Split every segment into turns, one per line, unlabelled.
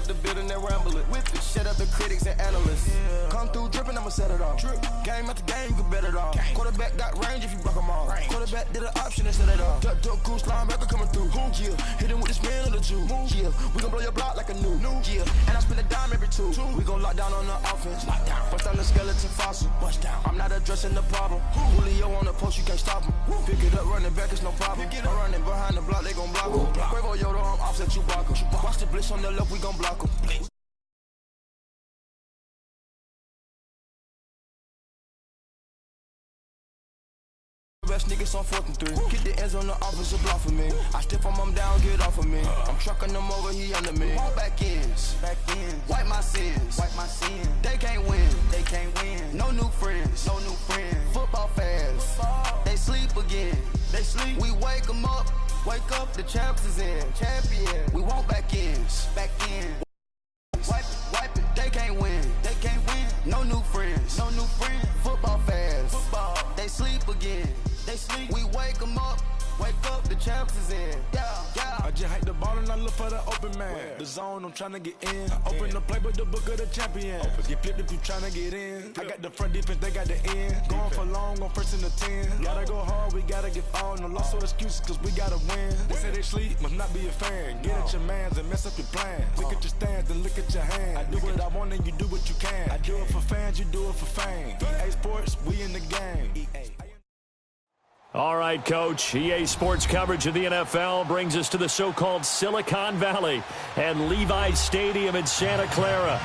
the building and ramble it. Whip it, shut up the critics and analysts. Yeah. Come through dripping, I'ma set it off. Drip. Game after game, you can bet it all. Game. Quarterback got range if you block them all. Range. Quarterback did an option and set it off. Duck, goose, linebacker coming through. Yeah. Hit him with the spin of the juice. Yeah. We gon' blow your block like a new. Yeah. And I spend a dime every two. We gon' lock down on the offense. Bust down the skeleton fossil. Bust down. I'm not addressing the problem. Julio on the post, you can't stop him. Pick it up, running back, it's no problem. I'm running behind the block, they gon' block him. Quavo Yoda, I'm offset Chewbacca. Watch the blitz on the left, we gon' block him. Best niggas on 4th and 3. Get the ends on the offensive block for me. I stiff him down, get off of me. I'm trucking them over, he under me. All back ends. Wipe my sins. They can't win. No new friends. Football fans. They sleep again. We wake them up. Wake up, the champs is in. Champion. We want back ends. Wipe it. They can't win. No new friends. Football fans. They sleep again. We wake them up. Wake up, the champs is in. Yeah.
I just hike the ball and I look for the open man. The zone, I'm trying to get in. I open the playbook, the book of the champion. Get flipped if you trying to get in. I got the front defense, they got the end. Going for long, on 1st and the 10. Gotta go hard, we gotta get all. No loss or excuses, cause we gotta win. They say they sleep, must not be a fan. Get at your mans and mess up your plans. Look at your stands and look at your hands. I do what I want and you do what you can. I do it for fans, you do it for fame. EA Sports, we in the game.
All right, Coach. EA Sports coverage of the NFL brings us to the so-called Silicon Valley and Levi's Stadium in Santa Clara.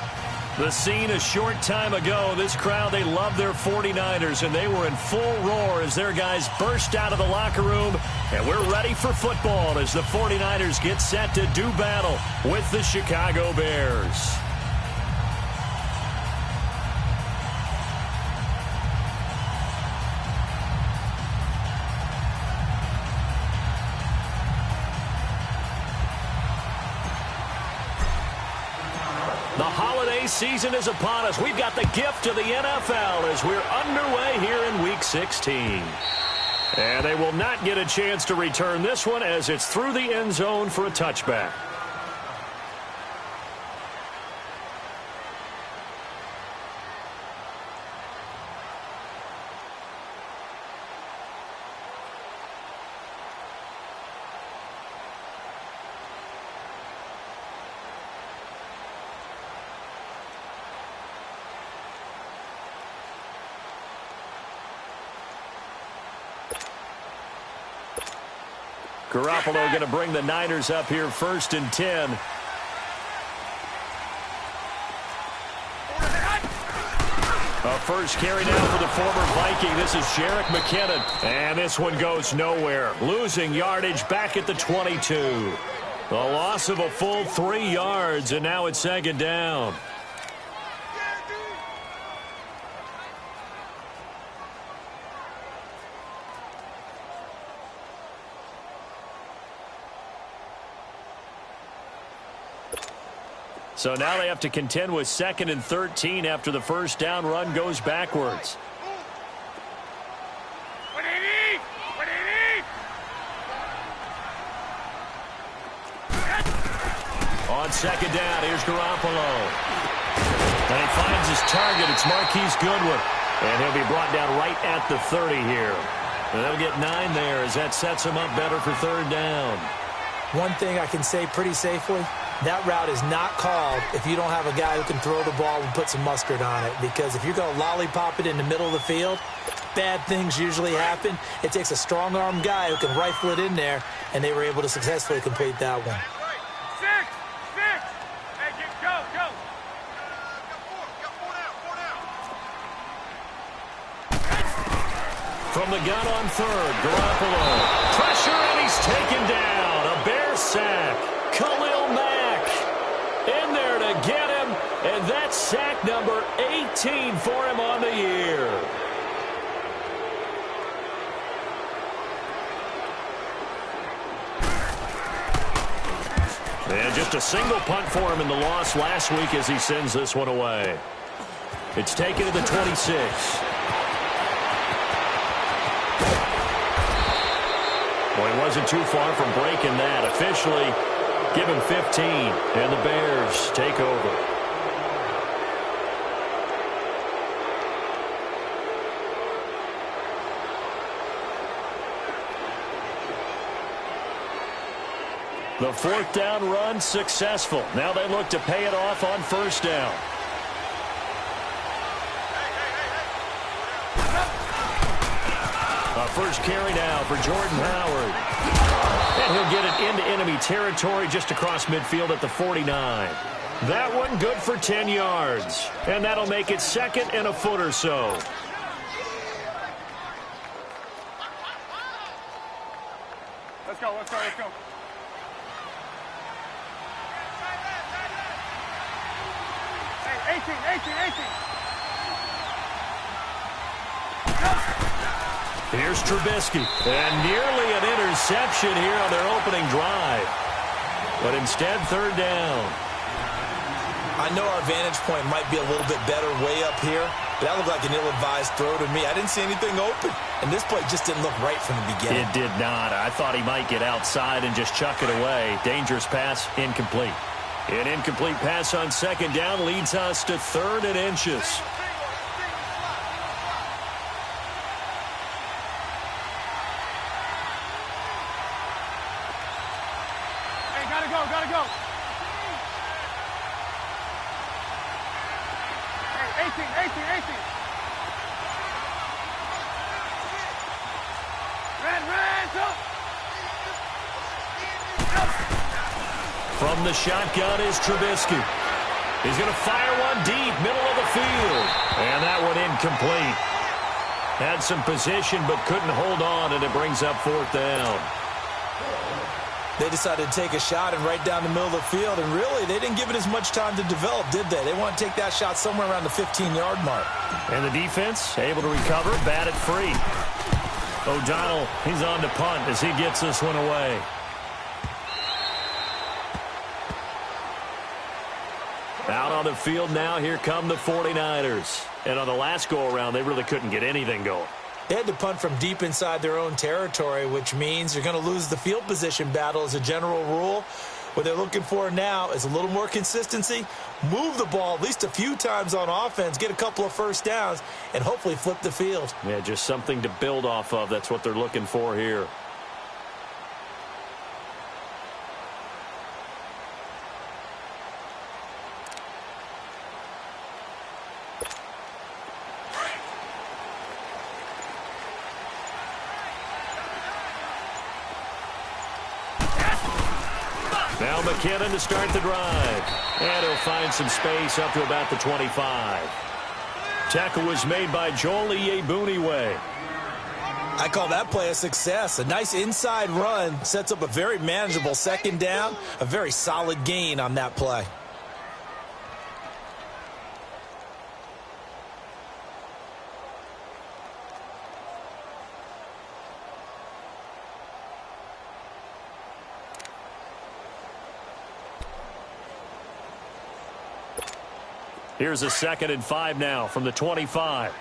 The scene a short time ago. This crowd, they love their 49ers, and they were in full roar as their guys burst out of the locker room. And we're ready for football as the 49ers get set to do battle with the Chicago Bears. The holiday season is upon us. We've got the gift of the NFL as we're underway here in Week 16. And they will not get a chance to return this one as it's through the end zone for a touchback. Garoppolo going to bring the Niners up here 1st and 10. A first carry down for the former Viking. This is Jerick McKinnon. And this one goes nowhere. Losing yardage back at the 22. The loss of a full 3 yards, and now it's 2nd down. So now they have to contend with 2nd and 13 after the first down run goes backwards. On 2nd down, here's Garoppolo. And he finds his target. It's Marquise Goodwin. And he'll be brought down right at the 30 here. And they'll get 9 there as that sets him up better for 3rd down.
One thing I can say pretty safely, that route is not called if you don't have a guy who can throw the ball and put some mustard on it. Because if you're going to lollipop it in the middle of the field, bad things usually happen. It takes a strong-arm guy who can rifle it in there, and they were able to successfully complete that one.
From the gun on 3rd, Garoppolo. Pressure, and he's taken down. A Bear sack. Khalil Mack in there to get him, and that's sack number 18 for him on the year. And just a single punt for him in the loss last week as he sends this one away. It's taken to the 26. Well, he wasn't too far from breaking that. Officially, Give him 15, and the Bears take over. The fourth down run successful. Now they look to pay it off on first down. A first carry now for Jordan Howard. And he'll get it into enemy territory just across midfield at the 49. That one good for 10 yards. And that'll make it second and a foot or so.
Let's go, let's go, let's go. Hey, 18.
Here's Trubisky. And nearly an interception here on their opening drive. But instead, third down.
I know our vantage point might be a little bit better way up here, but that looked like an ill-advised throw to me. I didn't see anything open, and this play just didn't look right from the beginning.
It did not. I thought he might get outside and just chuck it away. Dangerous pass, incomplete. An incomplete pass on second down leads us to 3rd and inches.
Hey, gotta go. Hey, 18. Red, go.
From the shotgun is Trubisky. He's going to fire one deep, middle of the field. And that one incomplete. Had some position but couldn't hold on, and it brings up 4th down.
They decided to take a shot and right down the middle of the field, and really, they didn't give it as much time to develop, did they? They want to take that shot somewhere around the 15-yard mark.
And the defense able to recover, bat it free. O'Donnell, he's on to punt as he gets this one away. Out on the field now, here come the 49ers. And on the last go-around, they really couldn't get anything going.
They had to punt from deep inside their own territory, which means you're going to lose the field position battle as a general rule. What they're looking for now is a little more consistency, move the ball at least a few times on offense, get a couple of first downs, and hopefully flip the field.
Yeah, just something to build off of. That's what they're looking for here. Now McKinnon to start the drive. And he'll find some space up to about the 25. Tackle was made by Joel Iyiegbuniwe.
I call that play a success. A nice inside run sets up a very manageable second down. A very solid gain on that play.
Here's a 2nd and 5 now from the 25.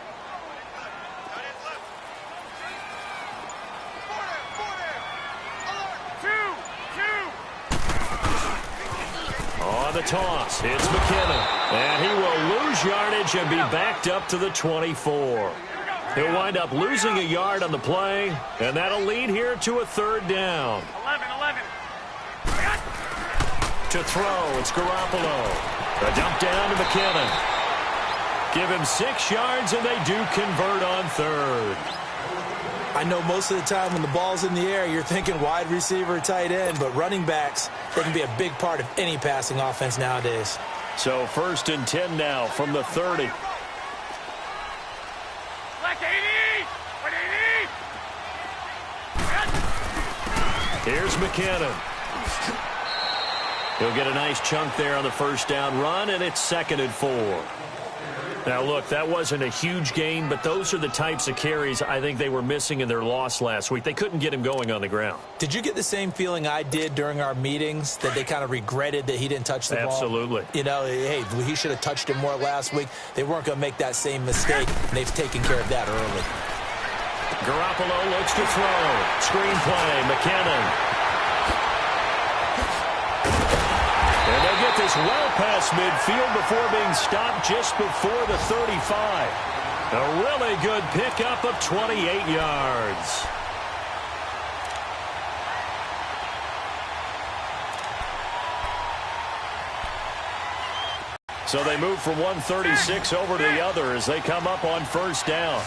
On the toss, it's McKinnon. And he will lose yardage and be backed up to the 24. He'll wind up losing a yard on the play, and that'll lead here to a 3rd down.
11.
To throw, it's Garoppolo. A dump down to McKinnon. Give him 6 yards, and they do convert on 3rd.
I know most of the time when the ball's in the air, you're thinking wide receiver, tight end, but running backs, they can be a big part of any passing offense nowadays.
So 1st and 10 now from the 30. Here's McKinnon. He'll get a nice chunk there on the first down run, and it's 2nd and 4. Now, look, that wasn't a huge gain, but those are the types of carries I think they were missing in their loss last week. They couldn't get him going on the ground.
Did you get the same feeling I did during our meetings, that they kind of regretted that he didn't touch the ball?
Absolutely.
You know, hey, he should have touched it more last week. They weren't going to make that same mistake, and they've taken care of that early.
Garoppolo looks to throw. Screen play, McKinnon. this well past midfield before being stopped just before the 35. A really good pickup of 28 yards. So they move from 136 over to the other as they come up on first down.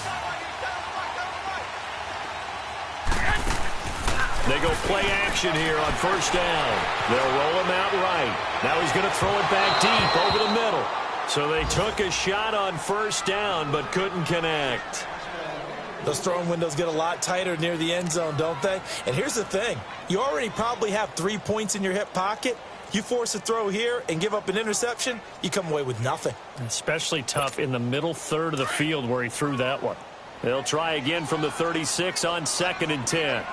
They go play action here on first down. They'll roll him out right. Now he's going to throw it back deep over the middle. So they took a shot on first down but couldn't connect.
Those throwing windows get a lot tighter near the end zone, don't they? And here's the thing. You already probably have 3 points in your hip pocket. You force a throw here and give up an interception, you come away with nothing.
Especially tough in the middle third of the field where he threw that one. They'll try again from the 36 on 2nd and 10.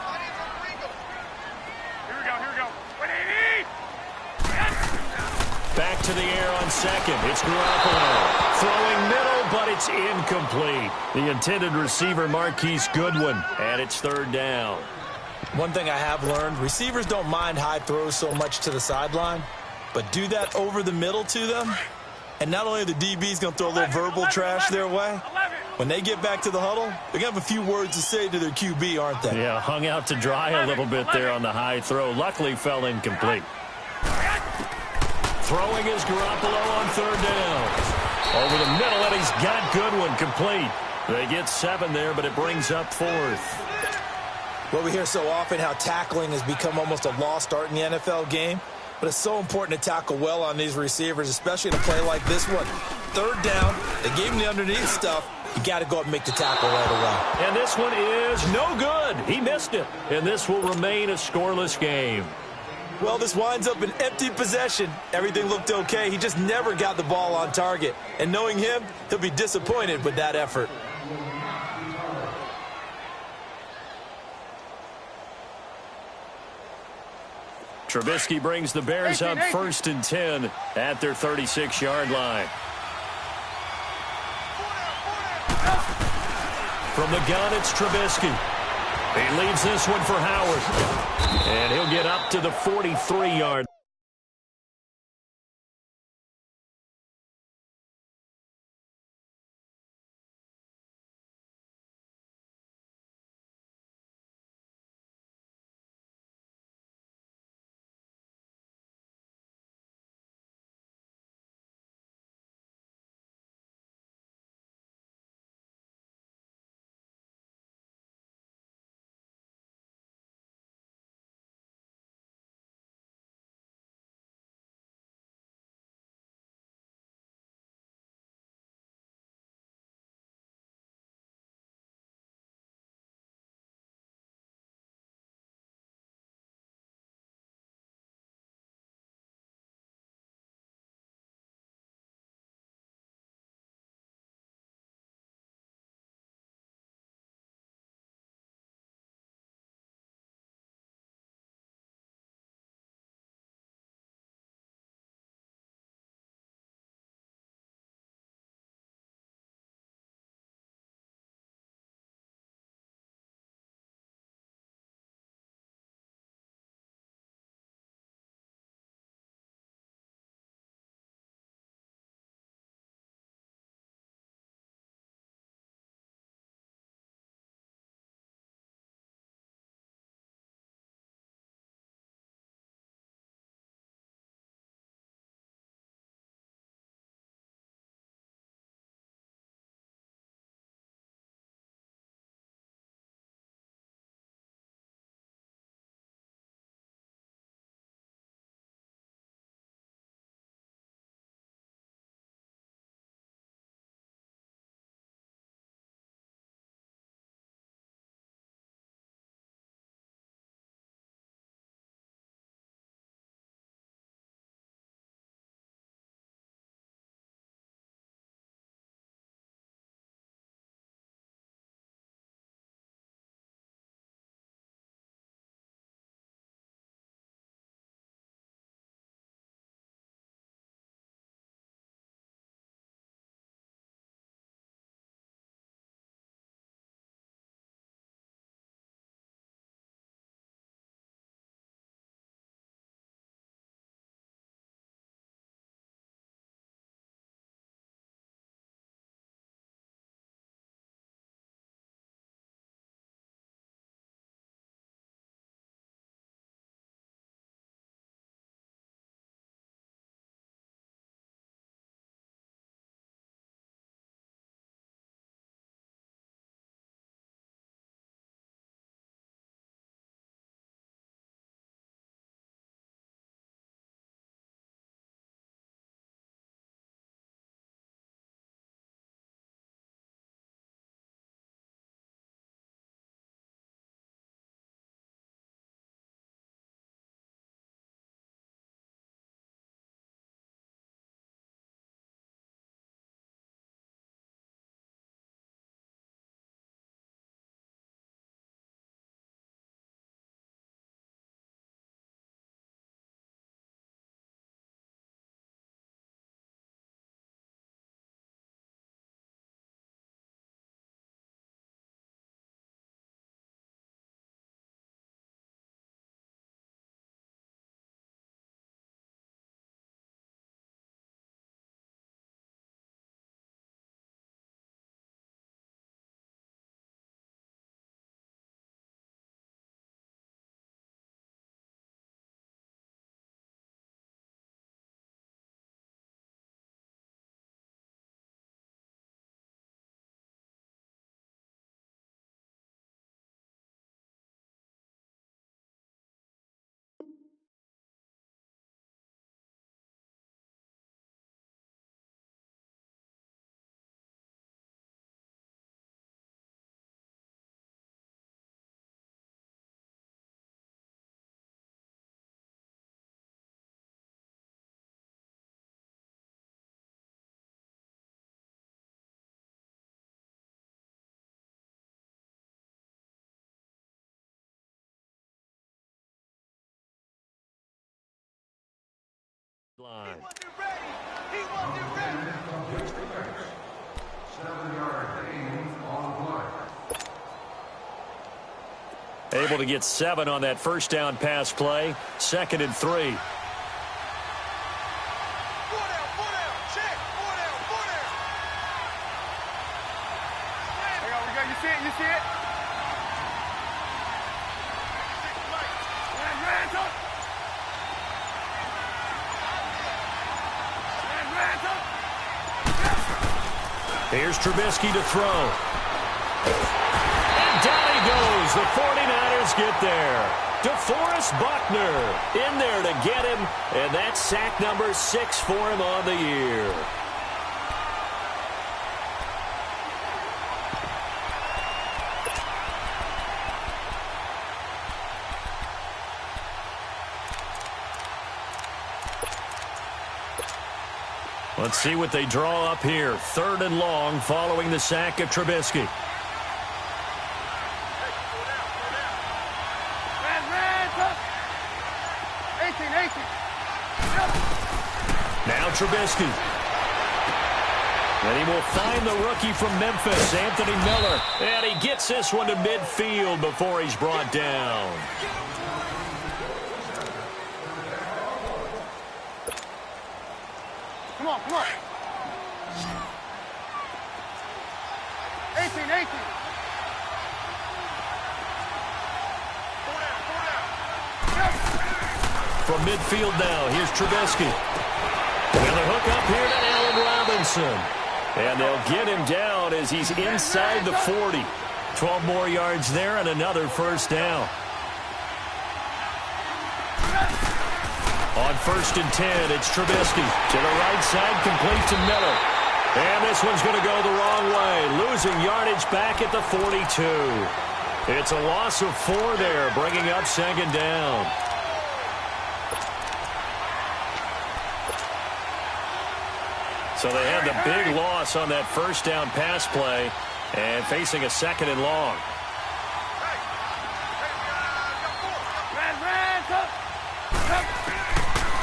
Back to the air on 2nd. It's Garoppolo. Throwing middle, but it's incomplete. The intended receiver, Marquise Goodwin, and it's 3rd down.
One thing I have learned, receivers don't mind high throws so much to the sideline, but do that over the middle to them, and not only are the DBs going to throw a little verbal trash their way, when they get back to the huddle, they're going to have a few words to say to their QB, aren't they?
Yeah, hung out to dry a little bit there on the high throw. Luckily fell incomplete. Throwing is Garoppolo on 3rd down. Over the middle, and he's got Goodwin complete. They get 7 there, but it brings up 4th.
Well, we hear so often how tackling has become almost a lost art in the NFL game, but it's so important to tackle well on these receivers, especially in a play like this one. 3rd down, they gave him the underneath stuff. You got to go up and make the tackle right away.
And this one is no good. He missed it, and this will remain a scoreless game.
Well, this winds up an empty possession. Everything looked okay. He just never got the ball on target. And knowing him, he'll be disappointed with that effort.
Trubisky brings the Bears up 1st and 10 at their 36-yard line. From the gun, it's Trubisky. He leaves this one for Howard. And he'll get up to the 43-yard Line.
He wasn't ready.
7-yard gain on play.
Able to get 7 on that first down pass play. 2nd and 3.
You see it? You see it?
Here's Trubisky to throw. And down he goes. The 49ers get there. DeForest Buckner in there to get him. And that's sack number 6 for him on the year. Let's see what they draw up here. 3rd and long following the sack of Trubisky. Now Trubisky. And he will find the rookie from Memphis, Anthony Miller. And he gets this one to midfield before he's brought down.
Come on, come on. 18, 18.
From midfield now, here's Trubisky. And the hook up here to Allen Robinson. And they'll get him down as he's inside the 40. 12 more yards there and another first down. On 1st and 10, it's Trubisky. To the right side, complete to Miller. And this one's going to go the wrong way. Losing yardage back at the 42. It's a loss of 4 there, bringing up 2nd down. So they had the big loss on that first down pass play and facing a 2nd and long.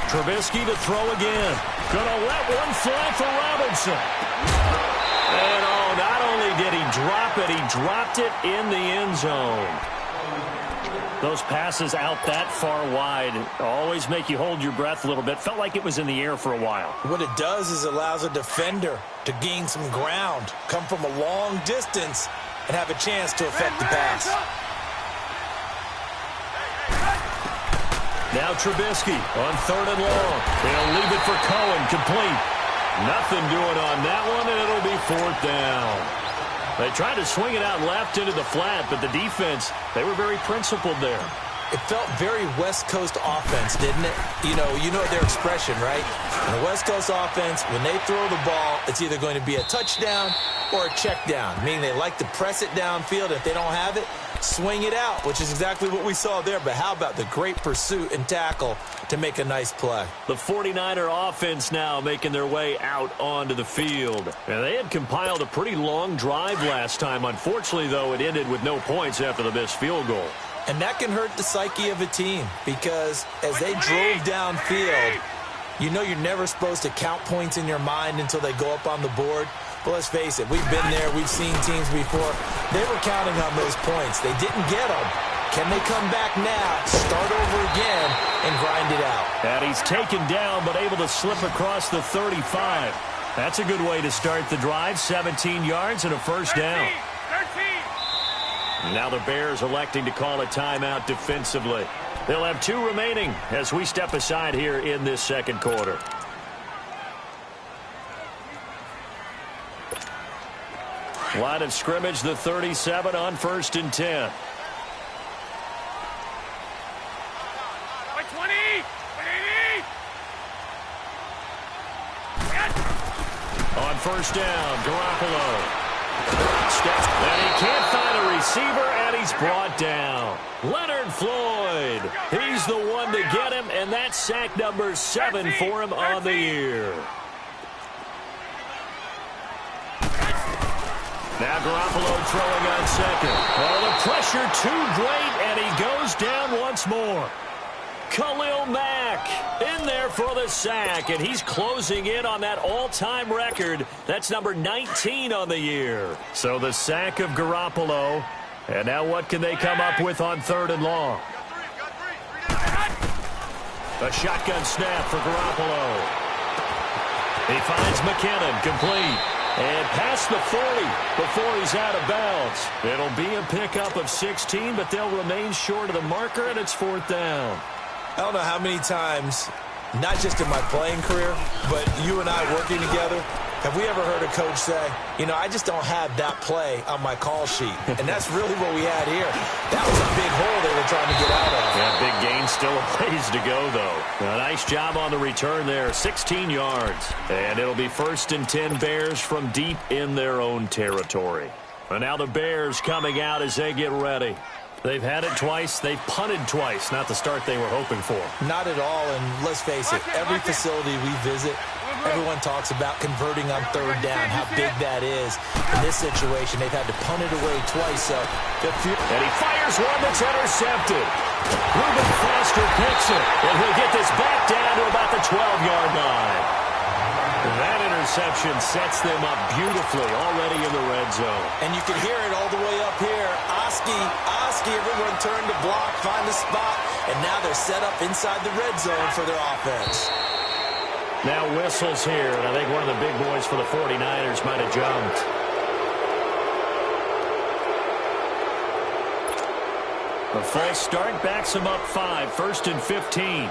Trubisky to throw again. Gonna let one fly for Robinson. And oh, not only did he drop it, he dropped it in the end zone. Those passes out that far wide always make you hold your breath a little bit. Felt like it was in the air for a while.
What it does is allows a defender to gain some ground, come from a long distance, and have a chance to affect the pass.
Now Trubisky on 3rd and long. They'll leave it for Cohen, complete. Nothing doing on that one, and it'll be 4th down. They tried to swing it out left into the flat, but the defense, they were very principled there.
It felt very West Coast offense, didn't it? You know their expression, right? In the West Coast offense, when they throw the ball, it's either going to be a touchdown or a check down, meaning they like to press it downfield. If they don't have it, swing it out, which is exactly what we saw there. But how about the great pursuit and tackle to make a nice play?
The 49er offense now making their way out onto the field. And they had compiled a pretty long drive last time. Unfortunately, though, it ended with no points after the missed field goal.
And that can hurt the psyche of a team because as they drove downfield, you know you're never supposed to count points in your mind until they go up on the board. But let's face it, we've been there. We've seen teams before. They were counting on those points. They didn't get them. Can they come back now, start over again, and grind it out?
And he's taken down but able to slip across the 35. That's a good way to start the drive. 17 yards and a first down.
13.
Now the Bears electing to call a timeout defensively. They'll have 2 remaining as we step aside here in this second quarter. Line of scrimmage, the 37 on 1st and 10.
By 20.
On 1st down, Garoppolo. Steps, and he can't find a receiver, and he's brought down. Leonard Floyd, he's the one to get him, and that's sack number 7 for him on the year. Now Garoppolo throwing on 2nd. Oh, the pressure too great, and he goes down once more. Khalil Mack back. In there for the sack, and he's closing in on that all-time record. That's number 19 on the year. So the sack of Garoppolo. And now what can they come up with on 3rd and long? A shotgun snap for Garoppolo. He finds McKinnon, complete. And past the 40 before he's out of bounds. It'll be a pickup of 16, but they'll remain short of the marker, and it's 4th down.
I don't know how many times, not just in my playing career, but you and I working together, have we ever heard a coach say, you know, I just don't have that play on my call sheet. And that's really what we had here. That was a big hole they were trying to get out of.
Yeah, big gain, still a ways to go, though. A nice job on the return there, 16 yards. And it'll be 1st and 10 Bears from deep in their own territory. And now the Bears coming out as they get ready. They've had it twice. They've punted twice. Not the start they were hoping for.
Not at all, and let's face it, every facility we visit, everyone talks about converting on 3rd down, how big that is. In this situation, they've had to punt it away twice. So,
and he fires one that's intercepted. Reuben Foster picks it, and he'll get this back down to about the 12-yard line. That interception sets them up beautifully already in the red zone.
And you can hear it all the way up here. Oski, everyone turned to block, find a spot, and now they're set up inside the red zone for their offense.
Now whistles here, and I think one of the big boys for the 49ers might have jumped. A false start backs him up 5, 1st and 15.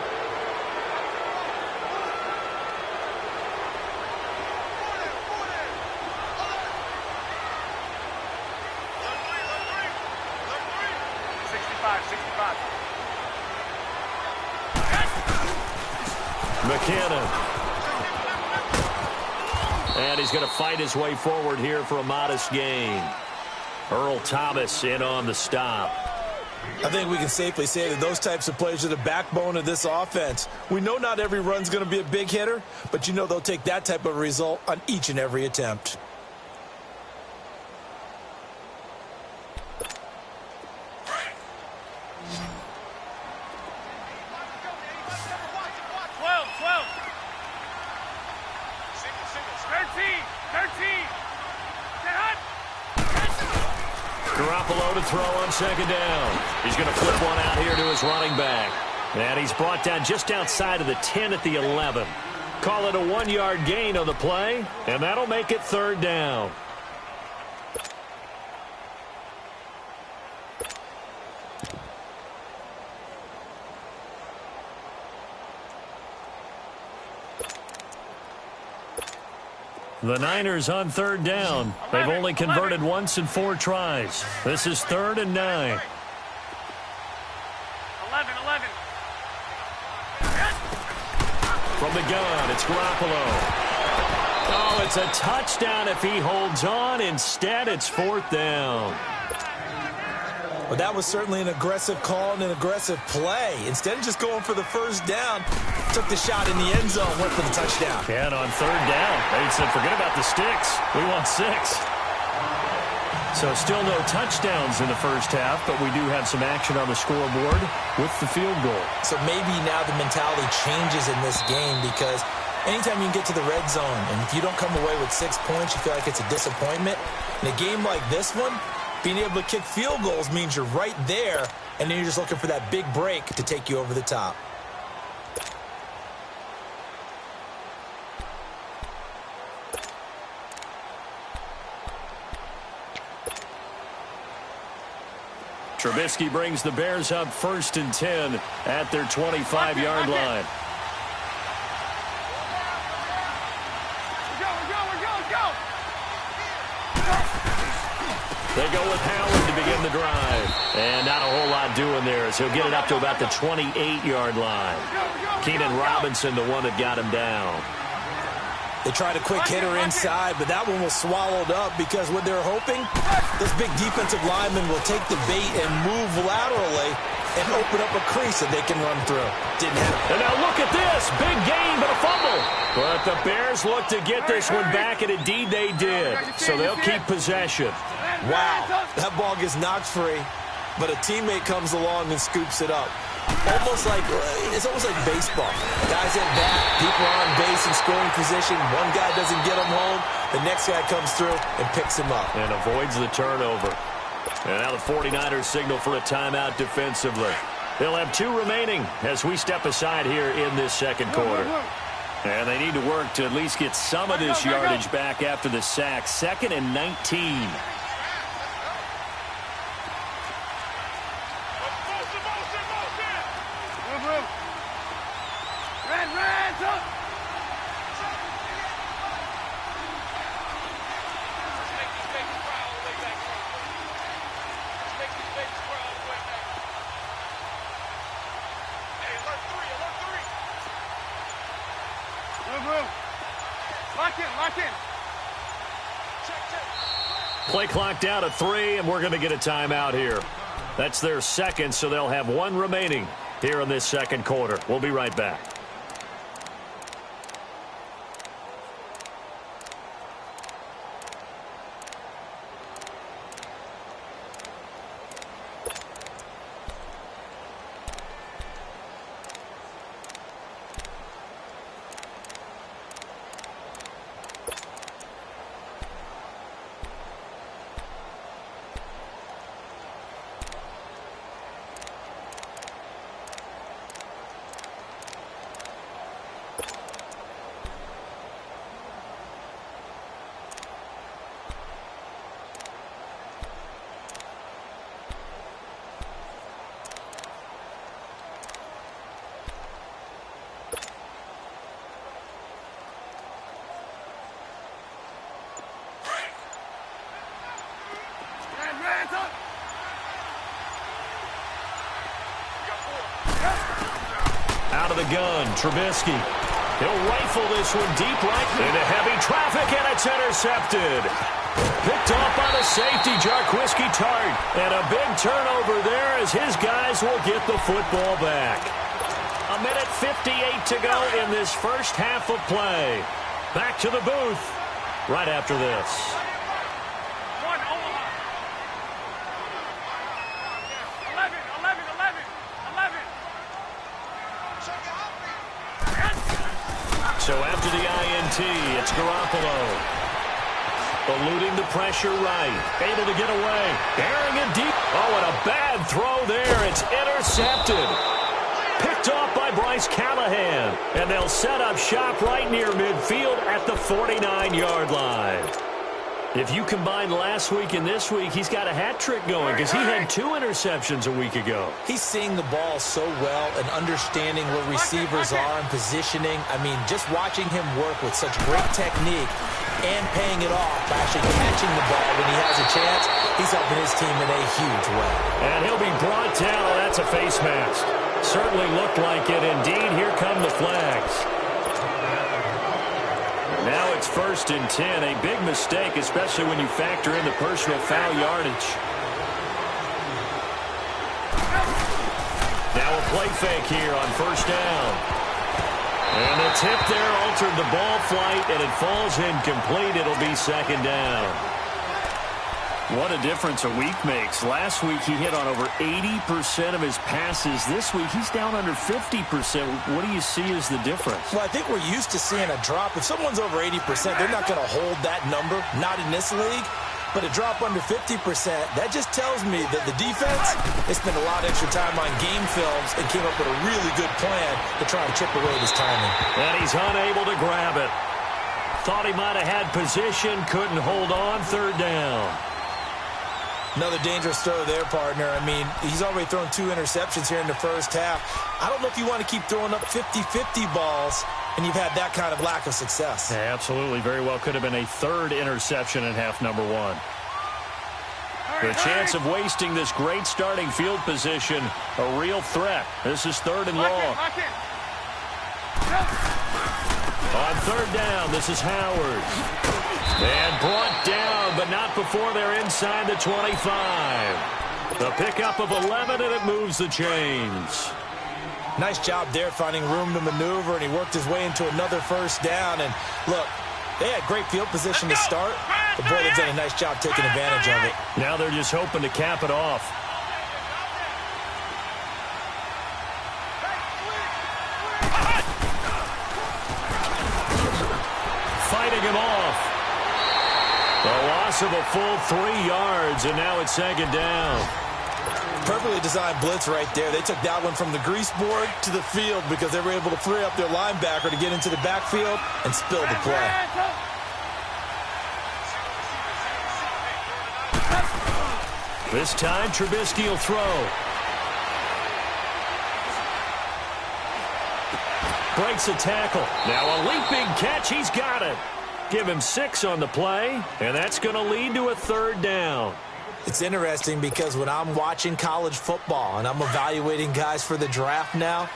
McKinnon. And he's going to fight his way forward here for a modest gain. Earl Thomas in on the stop.
I think we can safely say that those types of plays are the backbone of this offense. We know not every run's going to be a big hitter, but you know they'll take that type of result on each and every attempt.
Garoppolo to throw on 2nd down. He's going to flip one out here to his running back. And he's brought down just outside of the 10 at the 11. Call it a 1-yard gain on the play, and that'll make it 3rd down. The Niners on 3rd down. They've only converted once in 4 tries. This is 3rd and 9.
11.
From the gun, it's Garoppolo. Oh, it's a touchdown if he holds on. Instead, it's 4th down.
Well, that was certainly an aggressive call and an aggressive play. Instead of just going for the 1st down, took the shot in the end zone, went for the touchdown.
And on 3rd down, they said, forget about the sticks. We want 6. So still no touchdowns in the first half, but we do have some action on the scoreboard with the field goal.
So maybe now the mentality changes in this game because anytime you can get to the red zone, and if you don't come away with 6 points, you feel like it's a disappointment. In a game like this one, being able to kick field goals means you're right there, and then you're just looking for that big break to take you over the top.
Trubisky brings the Bears up 1st and 10 at their 25-yard line. They go with Howard to begin the drive. And not a whole lot doing there as he'll get it up to about the 28-yard line. Keenan Robinson, the one that got him down.
They tried a quick hitter inside, but that one was swallowed up because what they're hoping, this big defensive lineman will take the bait and move laterally and open up a crease that they can run through. Didn't happen.
And now look at this. Big gain, but a fumble. But the Bears look to get this one back, and indeed they did. So they'll keep possession.
Wow, that ball gets knocked free, but a teammate comes along and scoops it up. It's almost like baseball. Guys at bat, people are on base in scoring position. One guy doesn't get them home. The next guy comes through and picks him up.
And avoids the turnover. And now the 49ers signal for a timeout defensively. They'll have 2 remaining as we step aside here in this second quarter. And they need to work to at least get some of this yardage back after the sack. 2nd and 19. Play clock down to 3, and we're going to get a timeout here. That's their second, so they'll have 1 remaining here in this second quarter. We'll be right back. Out of the gun, Trubisky. He'll rifle this one deep right into heavy traffic, and it's intercepted. Picked off by the safety, Jarquiski Tart. And a big turnover there as his guys will get the football back. 1:58 to go in this first half of play. Back to the booth right after this. So after the INT, it's Garoppolo. Eluding the pressure right. Able to get away. Bearing it deep. Oh, and a bad throw there. It's intercepted. Picked off by Bryce Callahan. And they'll set up shop right near midfield at the 49-yard line. If you combine last week and this week, he's got a hat trick going because he had 2 interceptions a week ago.
He's seeing the ball so well and understanding where receivers are and positioning. I mean, just watching him work with such great technique and paying it off by actually catching the ball when he has a chance, he's helping his team in a huge way.
And he'll be brought down. Oh, that's a face mask. Certainly looked like it. Indeed, here come the flags. Now it's 1st and 10. A big mistake, especially when you factor in the personal foul yardage. Now a play fake here on 1st down. And the tip there altered the ball flight, and it falls incomplete. It'll be 2nd down. What a difference a week makes. Last week he hit on over 80% of his passes. This week he's down under 50%. What do you see as the difference?
Well, I think we're used to seeing a drop. If someone's over 80%, they're not going to hold that number, not in this league. But a drop under 50%, that just tells me that the defense, they spent a lot of extra time on game films and came up with a really good plan to try and chip away at his timing.
And he's unable to grab it. Thought he might have had position, couldn't hold on. 3rd down.
Another dangerous throw there, partner. I mean, he's already thrown 2 interceptions here in the first half. I don't know if you want to keep throwing up 50-50 balls, and you've had that kind of lack of success.
Yeah, absolutely. Very well could have been a 3rd interception in half number 1. The chance of wasting this great starting field position, a real threat. This is 3rd and long. On 3rd down, this is Howard. And brought down, but not before they're inside the 25. The pickup of 11, and it moves the chains.
Nice job there finding room to maneuver, and he worked his way into another 1st down. And look, they had great field position to start, but boy, they've done a nice job taking advantage of it.
Now they're just hoping to cap it off. fighting him off. A loss of a full 3 yards, and now it's second down.
Perfectly designed blitz right there. They took that one from the grease board to the field because they were able to free up their linebacker to get into the backfield and spill the play.
This time, Trubisky will throw. Breaks a tackle. Now a leaping catch. He's got it. Give him 6 on the play, and that's going to lead to a third down.
It's interesting because when I'm watching college football and I'm evaluating guys for the draft now,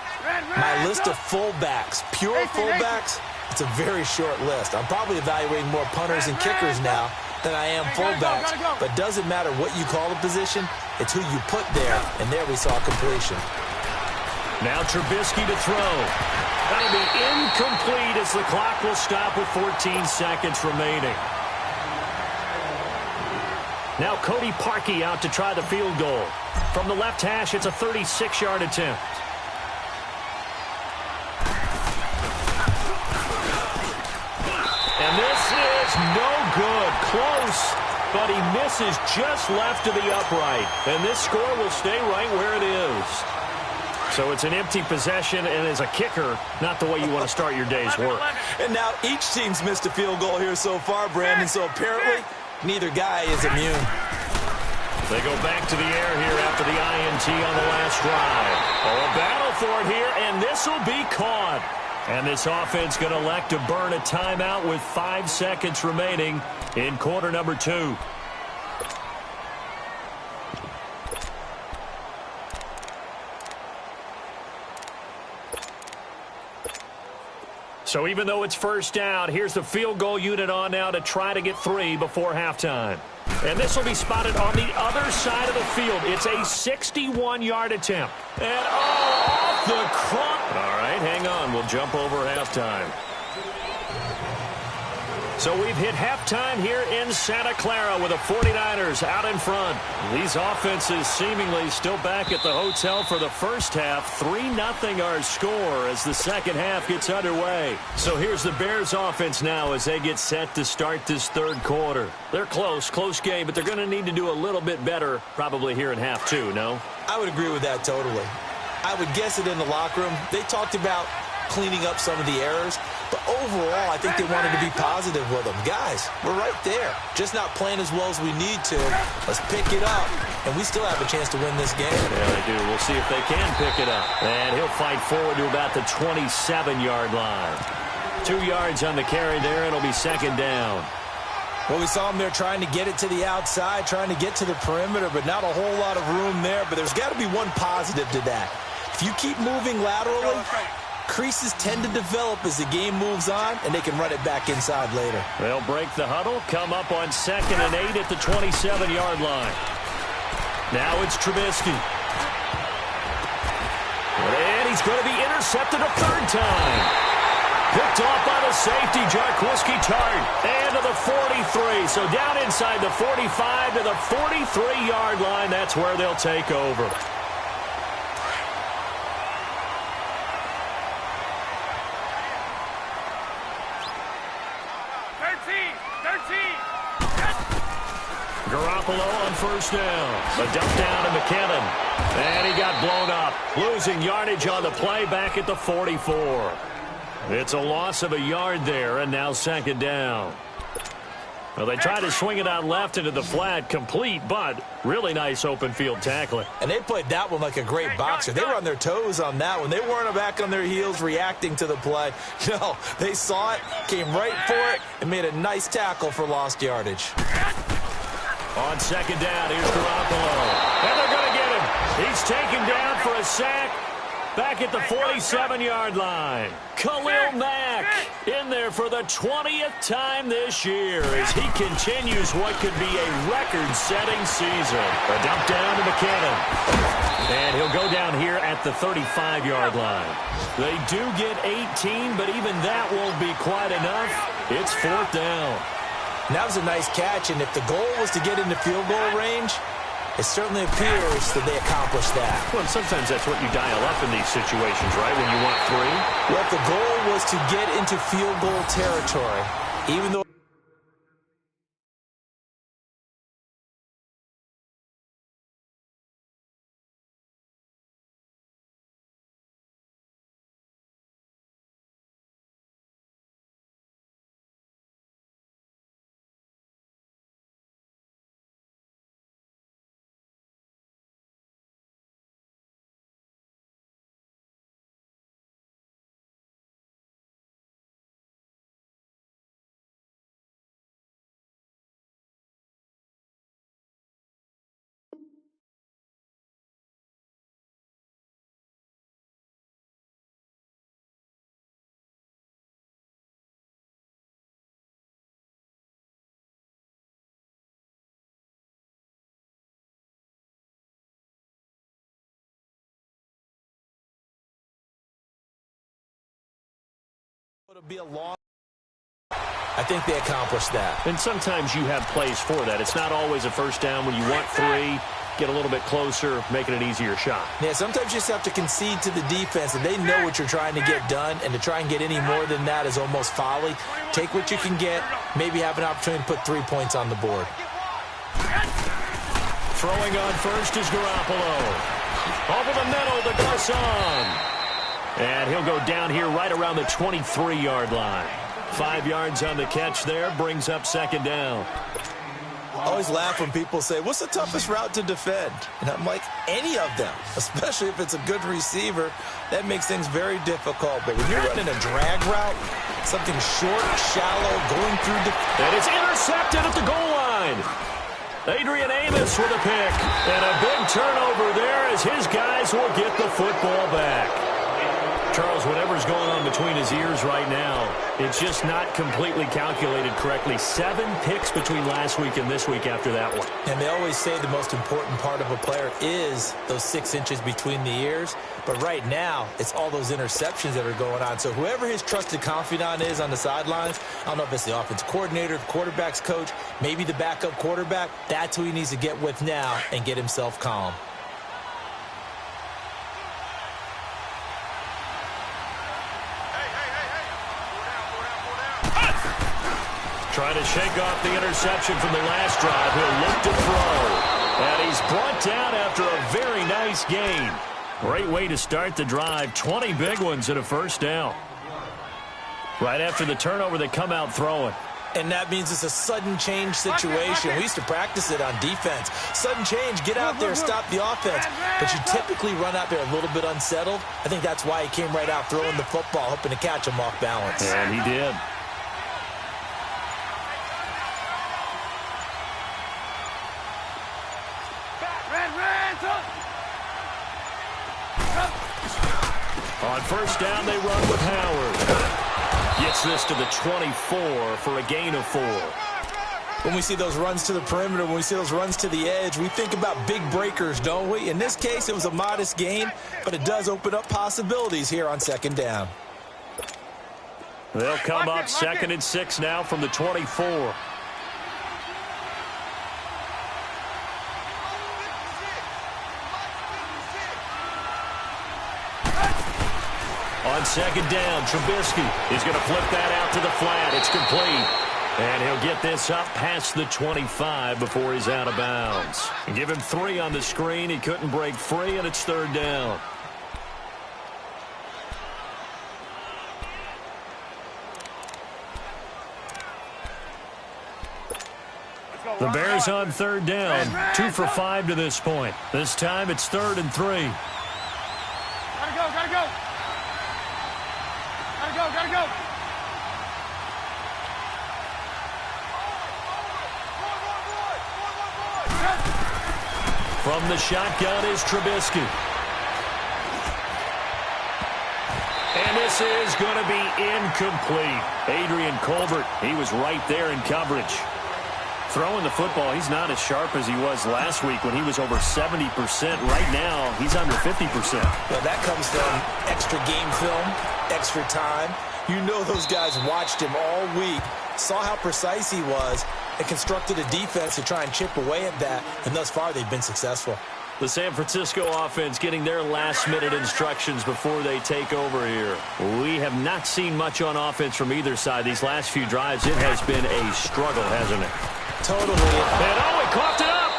my list of fullbacks, pure fullbacks, it's a very short list. I'm probably evaluating more punters and kickers now than I am fullbacks, but it doesn't matter what you call the position, it's who you put there, and there we saw completion.
Now Trubisky to throw. That'll be incomplete as the clock will stop with 14 seconds remaining. Now Cody Parkey out to try the field goal. From the left hash, it's a 36-yard attempt. And this is no good. Close, but he misses just left of the upright. And this score will stay right where it is. So it's an empty possession, and as a kicker, not the way you want to start your day's work.
And now each team's missed a field goal here so far, Brandon, so apparently neither guy is immune.
They go back to the air here after the INT on the last drive. Oh, a battle for it here, and this will be caught. And this offense going to elect to burn a timeout with 5 seconds remaining in quarter number 2. So even though it's first down, here's the field goal unit on now to try to get 3 before halftime. And this will be spotted on the other side of the field. It's a 61-yard attempt. And off the crump. All right, hang on. We'll jump over halftime. So we've hit halftime here in Santa Clara with the 49ers out in front. These offenses seemingly still back at the hotel for the first half. 3-0 our score as the second half gets underway. So here's the Bears offense now as they get set to start this third quarter. They're close game, but they're going to need to do a little bit better probably here in half 2, no?
I would agree with that totally. I would guess it in the locker room. They talked about cleaning up some of the errors, but overall, I think they wanted to be positive with them. Guys, we're right there. Just not playing as well as we need to. Let's pick it up, and we still have a chance to win this game.
Yeah, they do. We'll see if they can pick it up. And he'll fight forward to about the 27-yard line. 2 yards on the carry there. It'll be second down.
Well, we saw him there trying to get it to the outside, trying to get to the perimeter, but not a whole lot of room there. But there's got to be one positive to that. If you keep moving laterally, creases tend to develop as the game moves on, and they can run it back inside later.
They'll break the huddle, come up on 2nd and 8 at the 27-yard line. Now it's Trubisky. And he's going to be intercepted a third time. Picked off by the safety, Jarquiski Tart. And to the 43. So down inside the 45 to the 43-yard line. That's where they'll take over. Garoppolo on first down. A dump down to McKinnon. And he got blown up. Losing yardage on the play back at the 44. It's a loss of a yard there, and now second down. Well, they tried to swing it out left into the flat, complete, but really nice open field tackling.
And they played that one like a great boxer. They were on their toes on that one. They weren't back on their heels reacting to the play. No, they saw it, came right for it, and made a nice tackle for lost yardage.
On second down, here's Garoppolo. And they're going to get him. He's taken down for a sack back at the 47-yard line. Khalil Mack in there for the 20th time this year as he continues what could be a record-setting season. A dump down to McKinnon. And he'll go down here at the 35-yard line. They do get 18, but even that won't be quite enough. It's fourth down.
And that was a nice catch, and if the goal was to get into field goal range, it certainly appears that they accomplished that.
Well, sometimes that's what you dial up in these situations, right, when you want 3?
Well, if the goal was to get into field goal territory, Even though it'll be a long. I think they accomplished that.
And sometimes you have plays for that. It's not always a first down when you want 3, get a little bit closer, making an easier shot.
Yeah, sometimes you just have to concede to the defense, and they know what you're trying to get done, and to try and get any more than that is almost folly. Take what you can get, maybe have an opportunity to put 3 points on the board.
Throwing on first is Garoppolo. Over the middle to Garcon. And he'll go down here right around the 23-yard line. 5 yards on the catch there, brings up second down.
I always laugh when people say, what's the toughest route to defend? And I'm like, any of them, especially if it's a good receiver. That makes things very difficult. But when you're running a drag route, something short, shallow, going through
and it's intercepted at the goal line. Adrian Amos with a pick. And a big turnover there as his guys will get the football back. Charles, whatever's going on between his ears right now, it's just not completely calculated correctly. 7 picks between last week and this week after that one.
And they always say the most important part of a player is those 6 inches between the ears. But right now, it's all those interceptions that are going on. So whoever his trusted confidant is on the sidelines, I don't know if it's the offensive coordinator, the quarterback's coach, maybe the backup quarterback, that's who he needs to get with now and get himself calm.
Trying to shake off the interception from the last drive. He'll look to throw. And he's brought down after a very nice gain. Great way to start the drive. 20 big ones and a first down. Right after the turnover, they come out throwing.
And that means it's a sudden change situation. We used to practice it on defense. Sudden change, get out there, stop the offense. But you typically run out there a little bit unsettled. I think that's why he came right out throwing the football, hoping to catch him off balance.
And he did. On first down, they run with Howard. Gets this to the 24 for a gain of 4.
When we see those runs to the perimeter, when we see those runs to the edge, we think about big breakers, don't we? In this case, it was a modest gain, but it does open up possibilities here on second down.
They'll come up second and 6 now from the 24. On second down, Trubisky is going to flip that out to the flat. It's complete. And he'll get this up past the 25 before he's out of bounds. And give him 3 on the screen. He couldn't break free, and it's third down. The Bears on third down. 2 for 5 to this point. This time it's 3rd and 3.
Gotta go, gotta go. Gotta go, gotta go.
From the shotgun is Trubisky. And this is going to be incomplete. Adrian Colbert, he was right there in coverage. Throwing the football, he's not as sharp as he was last week when he was over 70%. Right now, he's under 50%.
Well, that comes from extra game film, extra time. You know those guys watched him all week, saw how precise he was, and constructed a defense to try and chip away at that. And thus far, they've been successful.
The San Francisco offense getting their last-minute instructions before they take over here. We have not seen much on offense from either side. These last few drives, it has been a struggle, hasn't it?
Totally.
And he coughed it up.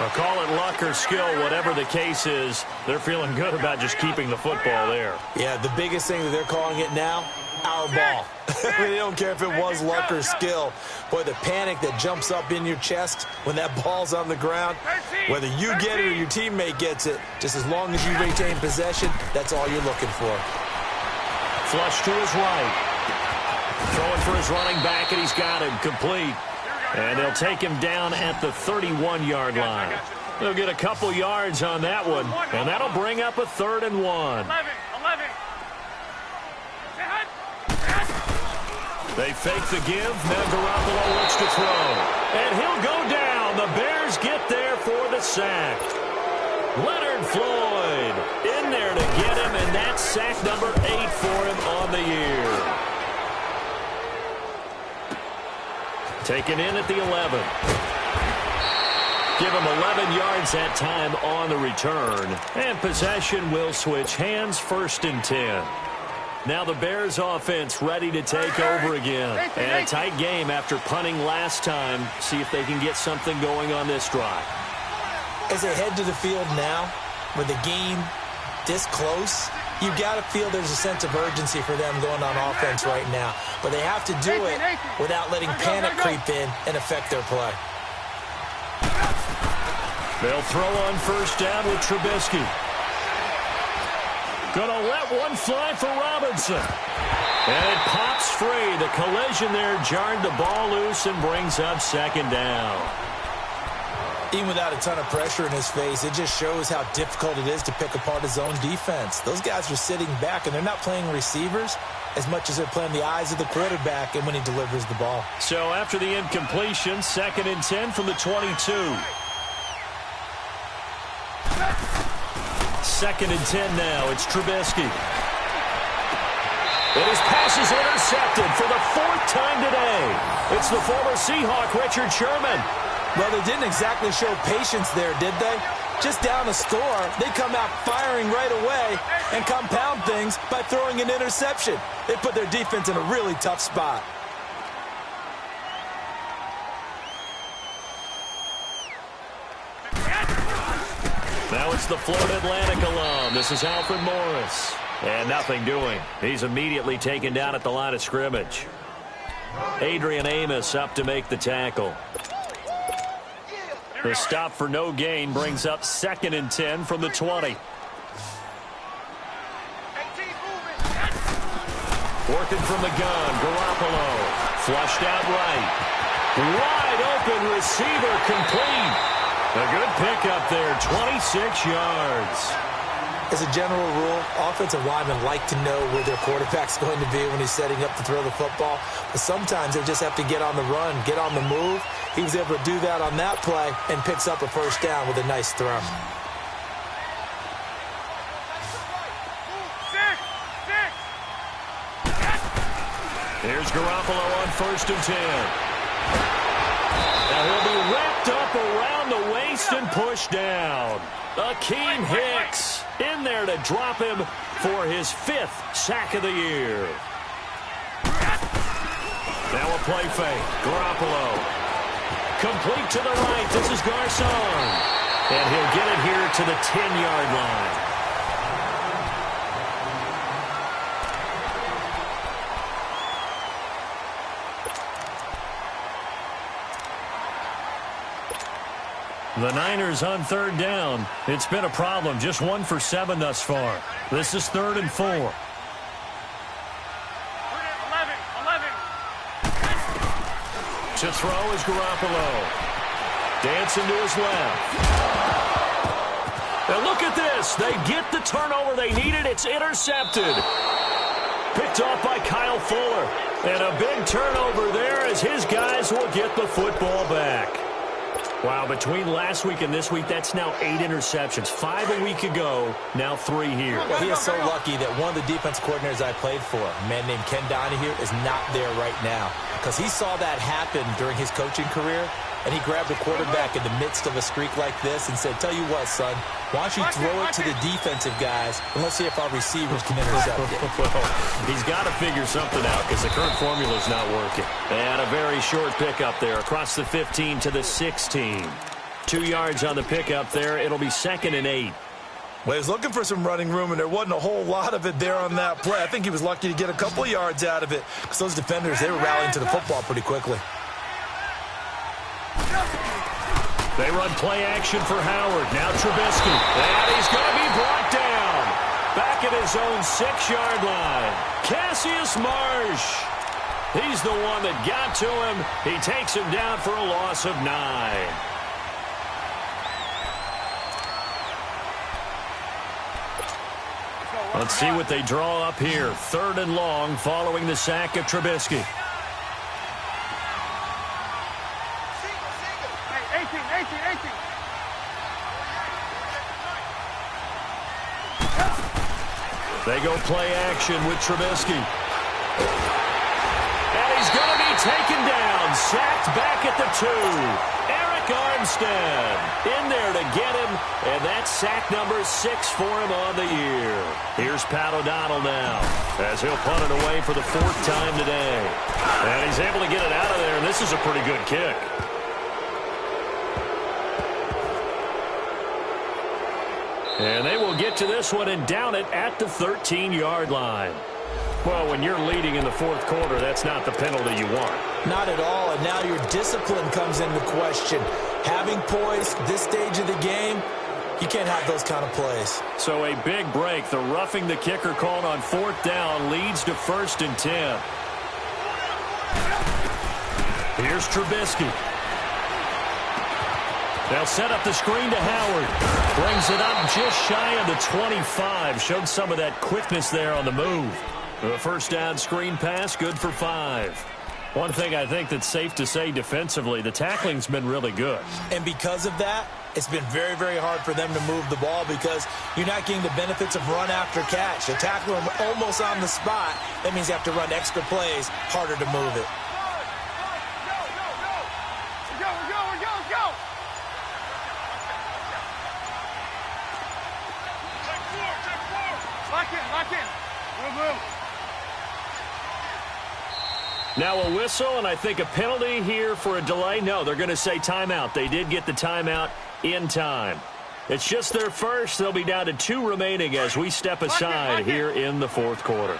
I'll call it luck or skill, whatever the case is. They're feeling good about just keeping the football there.
Yeah, the biggest thing that they're calling it now, our ball. They don't care if it was luck or skill. Boy, the panic that jumps up in your chest when that ball's on the ground, whether you get it or your teammate gets it, just as long as you retain possession, that's all you're looking for.
Flush to his right. Throwing for his running back, and he's got him complete. And they'll take him down at the 31-yard line. They'll get a couple yards on that one, and that'll bring up a 3rd and 1.
11.
They fake the give. Now Garoppolo looks to throw. And he'll go down. The Bears get there for the sack. Leonard Floyd in there to get him, and that's sack number 8 for him on the year. Taken in at the 11. Give him 11 yards that time on the return. And possession will switch hands, 1st and 10. Now the Bears offense ready to take over again. And a tight game after punting last time. See if they can get something going on this drive.
As they head to the field now, with the game this close, you got to feel there's a sense of urgency for them going on offense right now. But they have to do it without letting panic creep in and affect their play.
They'll throw on 1st down with Trubisky. Gonna let one fly for Robinson. And it pops free. The collision there jarred the ball loose and brings up 2nd down.
Even without a ton of pressure in his face, it just shows how difficult it is to pick apart his own defense. Those guys are sitting back, and they're not playing receivers as much as they're playing the eyes of the quarterback and when he delivers the ball.
So after the incompletion, 2nd and 10 from the 22. 2nd and 10 now. It's Trubisky. And his pass is intercepted for the 4th time today. It's the former Seahawk, Richard Sherman.
Well, they didn't exactly show patience there, did they? Just down a score, they come out firing right away and compound things by throwing an interception. They put their defense in a really tough spot.
Now it's the Florida Atlantic alum. This is Alfred Morris. And nothing doing. He's immediately taken down at the line of scrimmage. Adrian Amos up to make the tackle. The stop for no gain brings up 2nd and 10 from the 20. Working from the gun, Garoppolo. Flushed out right. Wide open receiver complete. A good pickup there, 26 yards.
As a general rule, offensive linemen like to know where their quarterback's going to be when he's setting up to throw the football. But sometimes they just have to get on the run, get on the move. He was able to do that on that play and picks up a 1st down with a nice throw.
Here's Garoppolo on 1st and 10. Now he'll be wrapped up around the waist and pushed down. Akeem Hicks in there to drop him for his 5th sack of the year. Now a play fake. Garoppolo. Complete to the right. This is Garcon. And he'll get it here to the 10-yard line. The Niners on 3rd down. It's been a problem. Just 1 for 7 thus far. This is 3rd and 4.
11.
To throw is Garoppolo. Dancing to his left. And look at this. They get the turnover they needed. It's intercepted. Picked off by Kyle Fuller. And a big turnover there as his guys will get the football back. Wow, between last week and this week, that's now 8 interceptions. 5 a week ago, now 3 here.
Well, he is so lucky that one of the defense coordinators I played for, a man named Ken Donahue, is not there right now. Because he saw that happen during his coaching career, and he grabbed the quarterback in the midst of a streak like this and said, tell you what, son, why don't you throw it to the defensive guys, and let's see if our receivers can intercept it.
Well, he's got to figure something out because the current formula is not working. And a very short pickup there across the 15 to the 16. 2 yards on the pickup there. It'll be 2nd and 8.
Well, he was looking for some running room, and there wasn't a whole lot of it there on that play. I think he was lucky to get a couple of yards out of it because those defenders, they were rallying to the football pretty quickly.
They run play action for Howard. Now Trubisky. And he's going to be brought down. Back at his own 6-yard line. Cassius Marsh. He's the one that got to him. He takes him down for a loss of 9. Let's see what they draw up here. 3rd and long following the sack of Trubisky.
Hey, 18.
They go play action with Trubisky. And he's going to be taken down. Sacked back at the 2. Armstead in there to get him, and that's sack number 6 for him on the year. Here's Pat O'Donnell now as he'll punt it away for the 4th time today. And he's able to get it out of there, and this is a pretty good kick. And they will get to this one and down it at the 13-yard line. Well, when you're leading in the 4th quarter, that's not the penalty you want.
Not at all, and now your discipline comes into question. Having poise this stage of the game, you can't have those kind of plays.
So a big break. The roughing the kicker called on 4th down leads to 1st and 10. Here's Trubisky. They'll set up the screen to Howard. Brings it up just shy of the 25. Showed some of that quickness there on the move. The 1st down screen pass, good for 5. One thing I think that's safe to say defensively, the tackling's been really good.
And because of that, it's been very, very hard for them to move the ball because you're not getting the benefits of run after catch. A tackle almost on the spot. That means you have to run extra plays, harder to move it.
Go. Lock in. Move.
Now a whistle, and I think a penalty here for a delay. No, they're going to say timeout. They did get the timeout in time. It's just their first. They'll be down to 2 remaining as we step aside here in the 4th quarter.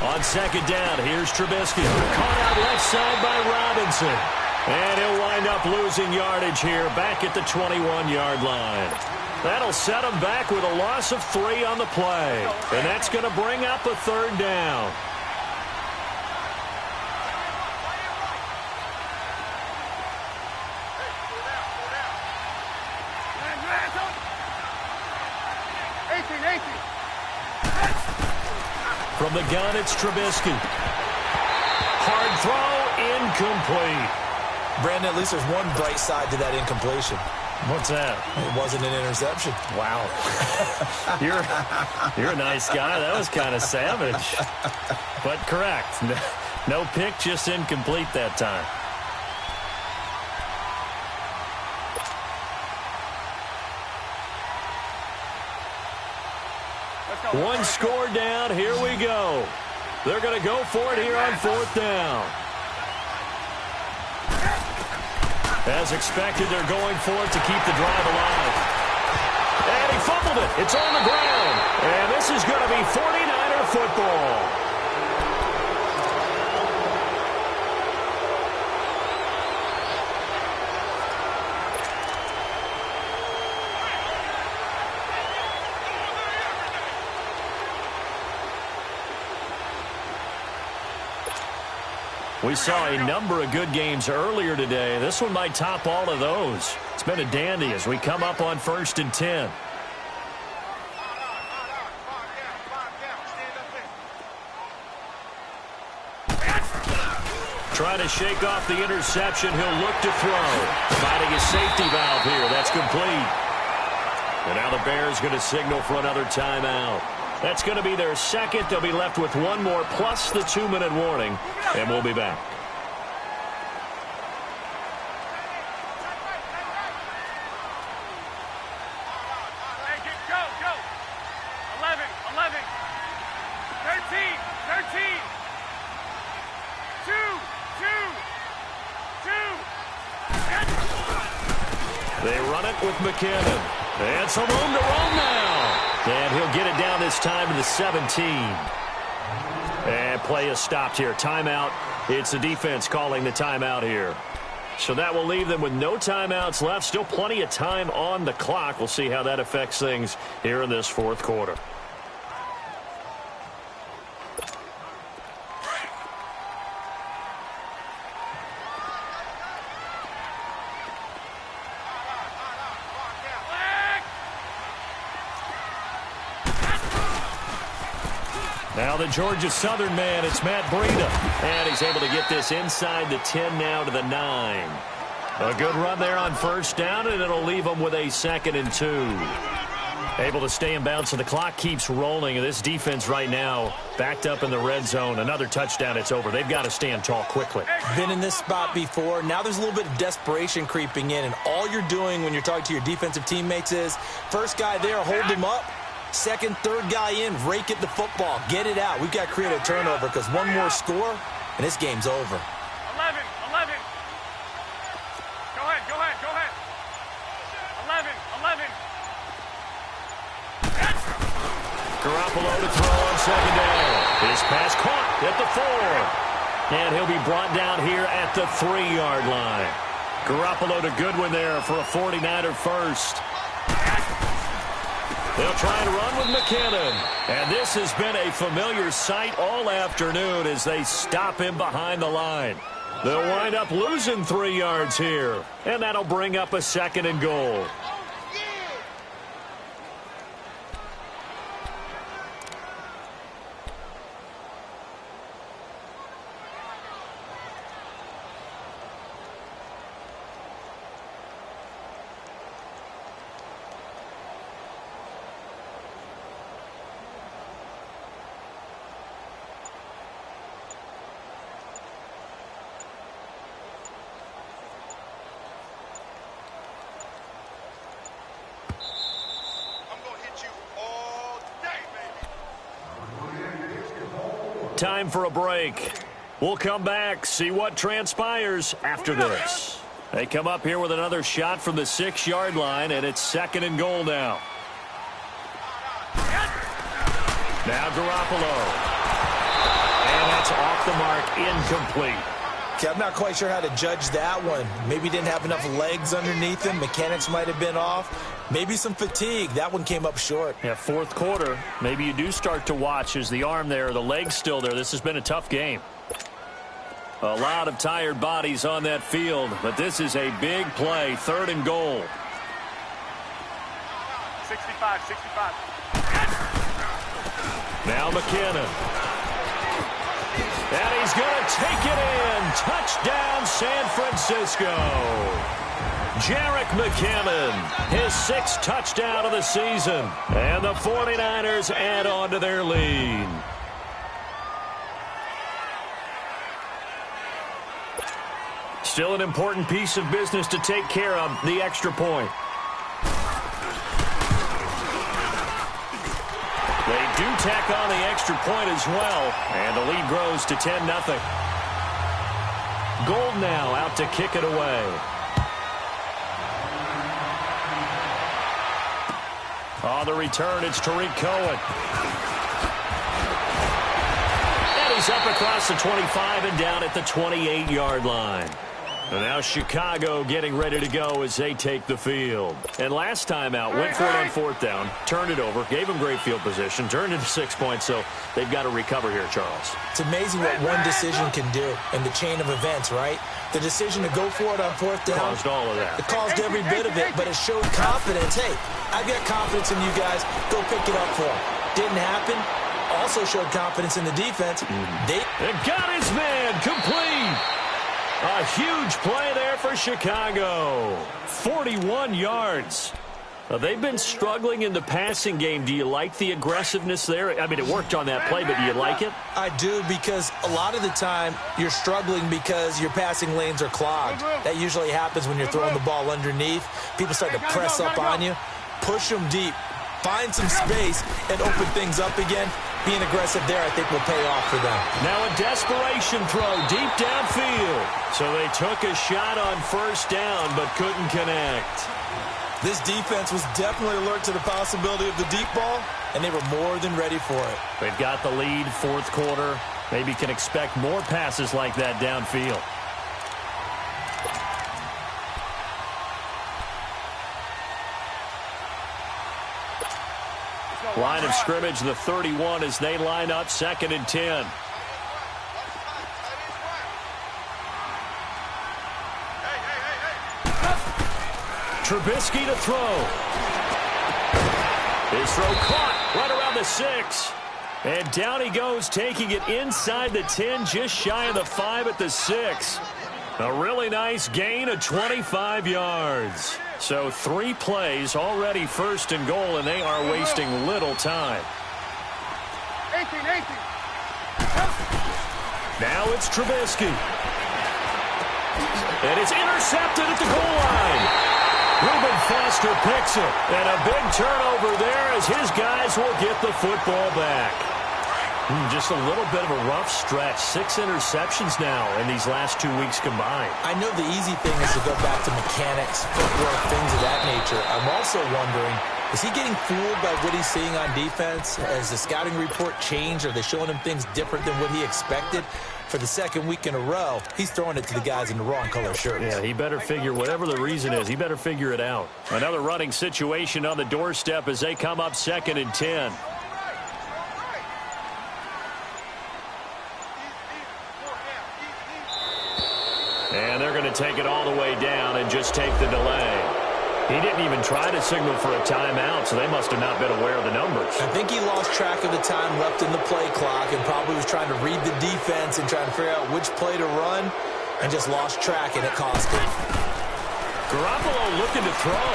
On 2nd down, here's Trubisky. Caught out left side by Robinson. And he'll wind up losing yardage here back at the 21-yard line. That'll set him back with a loss of 3 on the play. And that's going to bring up a 3rd down. From the gun, it's Trubisky. Hard throw, incomplete.
Brandon, at least there's one bright side to that incompletion.
What's that?
It wasn't an interception.
Wow. You're a nice guy. That was kind of savage. But correct. No pick, just incomplete that time. One score down. Here we go. They're going to go for it here on 4th down. As expected, they're going for it to keep the drive alive. And he fumbled it. It's on the ground. And this is going to be 49er football. We saw a number of good games earlier today. This one might top all of those. It's been a dandy as we come up on 1st and 10. Trying to shake off the interception. He'll look to throw. Finding a safety valve here. That's complete. And now the Bears going to signal for another timeout. That's going to be their second. They'll be left with one more plus the 2-minute warning, and we'll be back.
Go. 11, 13. 2.
They run it with McKinnon. And some room to roam now. And he'll get it down this time to the 17. And play is stopped here. Timeout. It's the defense calling the timeout here. So that will leave them with no timeouts left. Still plenty of time on the clock. We'll see how that affects things here in this fourth quarter. Now the Georgia Southern man, it's Matt Breida. And he's able to get this inside the 10 now to the 9. A good run there on first down, and it'll leave them with a 2nd and 2. Able to stay in bounds, so the clock keeps rolling. And this defense right now backed up in the red zone. Another touchdown, it's over. They've got to stand tall quickly.
Been in this spot before. Now there's a little bit of desperation creeping in. And all you're doing when you're talking to your defensive teammates is, first guy there, hold him up. Second, third guy in, rake at the football. Get it out. We've got to create a turnover because one more score, and this game's over.
11. Go ahead. 11.
Garoppolo to throw on second down. His pass caught at the 4. And he'll be brought down here at the 3-yard line. Garoppolo to Goodwin there for a 49er first. They'll try and run with McKinnon. And this has been a familiar sight all afternoon as they stop him behind the line. They'll wind up losing 3 yards here. And that'll bring up a 2nd and goal. Time for a break. We'll come back, see what transpires after this. They come up here with another shot from the 6-yard line, and it's 2nd and goal now. Now Garoppolo. And that's off the mark, incomplete.
Okay, I'm not quite sure how to judge that one. Maybe he didn't have enough legs underneath him. Mechanics might have been off. Maybe some fatigue. That one came up short.
Yeah, fourth quarter. Maybe you do start to watch as the arm there, the leg's still there. This has been a tough game. A lot of tired bodies on that field, but this is a big play. 3rd and goal.
65.
Now McKinnon. And he's going to take it in. Touchdown, San Francisco. Jerick McKinnon, his 6th touchdown of the season. And the 49ers add on to their lead. Still an important piece of business to take care of, the extra point. They do tack on the extra point as well, and the lead grows to 10-0. Gold now out to kick it away. On the return, it's Tariq Cohen. And he's up across the 25 and down at the 28-yard line. And now Chicago getting ready to go as they take the field. And last time out, went for it on 4th down, turned it over, gave them great field position, turned into 6 points, so they've got to recover here, Charles.
It's amazing what one decision can do in the chain of events, right? The decision to go for it on 4th down.
Caused all of that.
It caused every bit of it, but it showed confidence. Hey, I've got confidence in you guys. Go pick it up for them. Didn't happen. Also showed confidence in the defense. They
got his man complete. A huge play there for Chicago. 41 yards. They've been struggling in the passing game. Do you like the aggressiveness there? I mean, it worked on that play, but do you like it?
I do, because a lot of the time you're struggling because your passing lanes are clogged. That usually happens when you're throwing the ball underneath. People start to press up on you. Push them deep. Find some space and open things up again. Being aggressive there, I think, will pay off for them.
Now a desperation throw deep downfield. So they took a shot on first down but couldn't connect.
This defense was definitely alert to the possibility of the deep ball, and they were more than ready for it.
They've got the lead, fourth quarter. Maybe can expect more passes like that downfield. Line of scrimmage, the 31, as they line up 2nd and 10. Trubisky to throw. His throw caught right around the 6. And down he goes, taking it inside the 10, just shy of the 5 at the 6. A really nice gain of 25 yards. So 3 plays, already 1st and goal, and they are wasting little time.
18.
Now it's Trubisky. And it's intercepted at the goal line. Reuben Foster picks it, and a big turnover there as his guys will get the football back. Just a little bit of a rough stretch. 6 interceptions now in these last 2 weeks combined.
I know the easy thing is to go back to mechanics, footwork, things of that nature. I'm also wondering, is he getting fooled by what he's seeing on defense? Has the scouting report changed? Are they showing him things different than what he expected? For the 2nd week in a row, he's throwing it to the guys in the wrong color shirts.
Yeah, he better figure, whatever the reason is, he better figure it out. Another running situation on the doorstep as they come up 2nd and 10. And they're going to take it all the way down and just take the delay. He didn't even try to signal for a timeout, so they must have not been aware of the numbers.
I think he lost track of the time left in the play clock and probably was trying to read the defense and trying to figure out which play to run and just lost track, and it cost him.
Garoppolo looking to throw.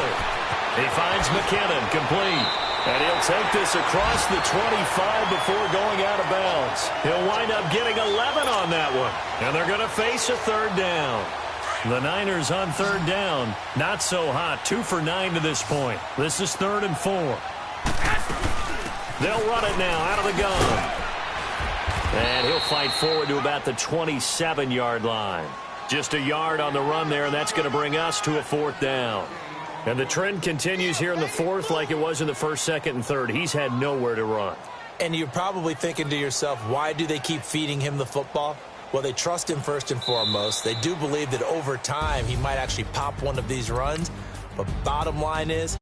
He finds McKinnon complete. And he'll take this across the 25 before going out of bounds. He'll wind up getting 11 on that one. And they're going to face a 3rd down. The Niners on 3rd down. Not so hot. 2 for 9 to this point. This is 3rd and 4. They'll run it now out of the gun. And he'll fight forward to about the 27-yard line. Just a yard on the run there, and that's going to bring us to a 4th down. And the trend continues here in the 4th like it was in the 1st, 2nd, and 3rd. He's had nowhere to run.
And you're probably thinking to yourself, why do they keep feeding him the football? Well, they trust him first and foremost. They do believe that over time he might actually pop one of these runs. But bottom line is,